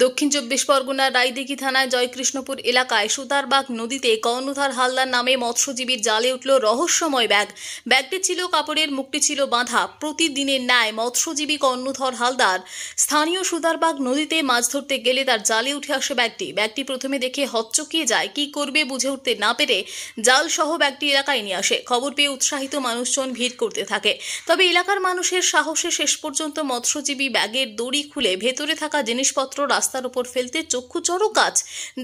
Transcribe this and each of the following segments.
দক্ষিণ চব্বিশ পরগনার রায়দিঘি থানায় জয়কৃষ্ণপুর এলাকায় সুতারবাগ নদীতে কর্ণধার হালদার নামে মৎস্যজীবীর জালে উঠল রহস্যময় ব্যাগ। ব্যাগটি ছিল কাপড়ের, মুখটি ছিল বাঁধা। প্রতিদিনের ন্যায় মৎস্যজীবী কর্ণধর হালদার স্থানীয় সুতারবাগ নদীতে মাছ ধরতে গেলে তার জালে উঠে আসে ব্যাগটি প্রথমে দেখে হকচকিয়ে যায়। কি করবে বুঝে উঠতে না পেরে জাল সহ ব্যাগটি এলাকায় নিয়ে আসে। খবর পেয়ে উৎসাহিত মানুষজন ভিড় করতে থাকে। তবে এলাকার মানুষের সাহসে শেষ পর্যন্ত মৎস্যজীবী ব্যাগের দড়ি খুলে ভেতরে থাকা জিনিসপত্র রাস্তার উপর ফেলতে চক্ষু চড়ক কাজ।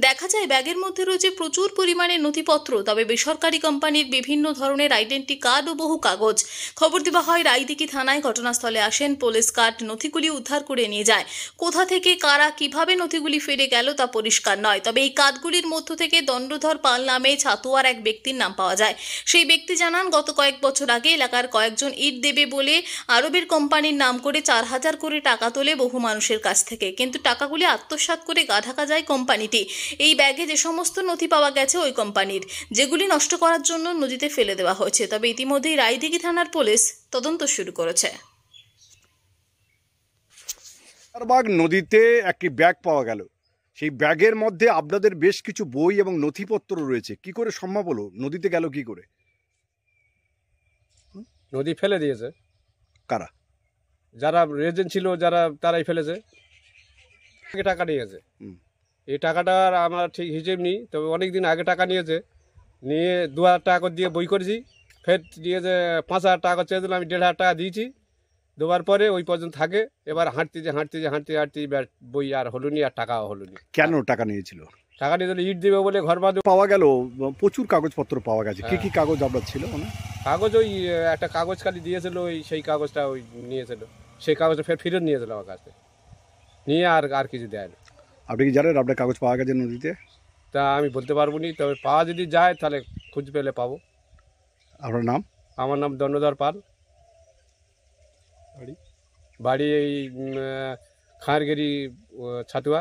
দেখা যায় ব্যাগের মধ্যে রয়েছে প্রচুর পরিমাণে নথিপত্র, তবে বেসরকারি কোম্পানির বিভিন্ন ধরনের আইডেন্টি কার্ড ও বহু কাগজ। খবর দেওয়া হয় রায়দিঘি থানায়। ঘটনাস্থলে আসেন পুলিশ। কার্ড নথিগুলি উদ্ধার করে নিয়ে যায়। কোথা থেকে কারা কিভাবে নথিগুলি ফেলে গেল তা পরিষ্কার নয়, তবে এই কার্ডগুলির মধ্য থেকে দণ্ডধর পাল নামে ছাতুয়ার এক ব্যক্তির নাম পাওয়া যায়। সেই ব্যক্তি জানান, গত কয়েক বছর আগে এলাকার কয়েকজন ইট দেবে বলে আরবের কোম্পানির নাম করে 4,000 করে টাকা তোলে বহু মানুষের কাছ থেকে, কিন্তু টাকাগুলি আত্মসাৎ করে গা ঢাকা যায় কোম্পানিটি। এই ব্যাগে যে সমস্ত নথি পাওয়া গেছে ওই কোম্পানির, যেগুলি নষ্ট করার জন্য নদীতে ফেলে দেওয়া হয়েছে। তবে ইতিমধ্যেই রায়দিঘি থানার পুলিশ তদন্ত শুরু করেছে। সুতারবাগ নদীতে একটি ব্যাগ পাওয়া গেল। সেই ব্যাগের মধ্যে আপনাদের বেশ কিছু বই এবং নথিপত্র রয়েছে। কি করে সম্ভব হলো? নদীতে গেল কি করে? নদী ফেলে দিয়েছে। কারা? যারা রেজেন্ট ছিল তারাই ফেলেছে। টাকা নিয়েছে। এই টাকাটার আমার ঠিক হিসেব নেই, তবে অনেক দিন আগে টাকা নিয়ে 2,000 টাকা দিয়ে বই করেছি। ফের নিয়েছে 5,000 টাকা চেয়ে দিলাম, আমি 1,500 টাকা দিয়েছি। দেওয়ার পরে ওই পর্যন্ত থাকে। এবার হাঁটতে বই আর হলো নি, আর টাকাও হলো নি। কেন টাকা নিয়েছিল? টাকা নিয়ে ইট দেবে বলে ঘর বাঁধবে। পাওয়া গেল প্রচুর কাগজপত্র পাওয়া গেছে। কি কি কাগজ আপনার ছিল? কাগজ ওই একটা কাগজ খালি দিয়েছিল, সেই কাগজটা ওই নিয়েছিল। সেই কাগজটা ফের ফিরত নিয়েছিল আমার কাছে, নিয়ে আর কিছু দেয় না। আপনি কি জানেন আপনার কাগজ পাওয়া গেছে নদীতে? তা আমি বলতে পারবো নি, তবে পাওয়া যদি যায় তাহলে খুঁজ পেলে পাবো। আপনার নাম? আমার নাম দণ্ডধর পাল। বাড়ি এই খাঁড়গেরি, ছাতুয়া।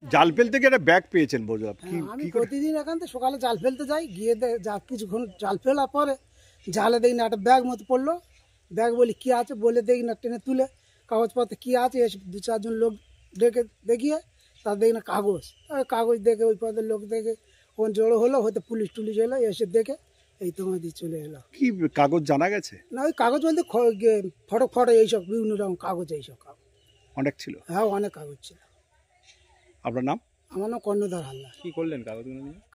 জাল ফেলতে গিয়ে একটা ব্যাগ পেয়েছেন বুঝলাম। আমি প্রতিদিন এখান থেকে সকালে জাল ফেলতে যাই, গিয়ে কিছুক্ষণ জাল ফেলার পরে জালে দেখি না একটা ব্যাগ মতো পড়লো। ব্যাগ বলি কি আছে, বলে দেখি না টেনে তুলে কাগজপত্র কি আছে, এসে 2-4 জন লোক ডেকে দেখিয়ে তার দেখি না কাগজ দেখে ওই পদের লোক দেখে কোন জড়ো হলো, হয়তো পুলিশ টুলিশ এলো, এসে দেখে এই তোমার দিয়ে চলে এলো। কি কাগজ জানা গেছে? না ওই কাগজ বলতে ফটো এইসব বিভিন্ন রকম কাগজ, এইসব কাগজ অনেক ছিল। হ্যাঁ, অনেক কাগজ ছিল। আপনার নাম? আমার নাম কর্ণধর হালদার। কি করলেন কাগজগুলো নিয়ে?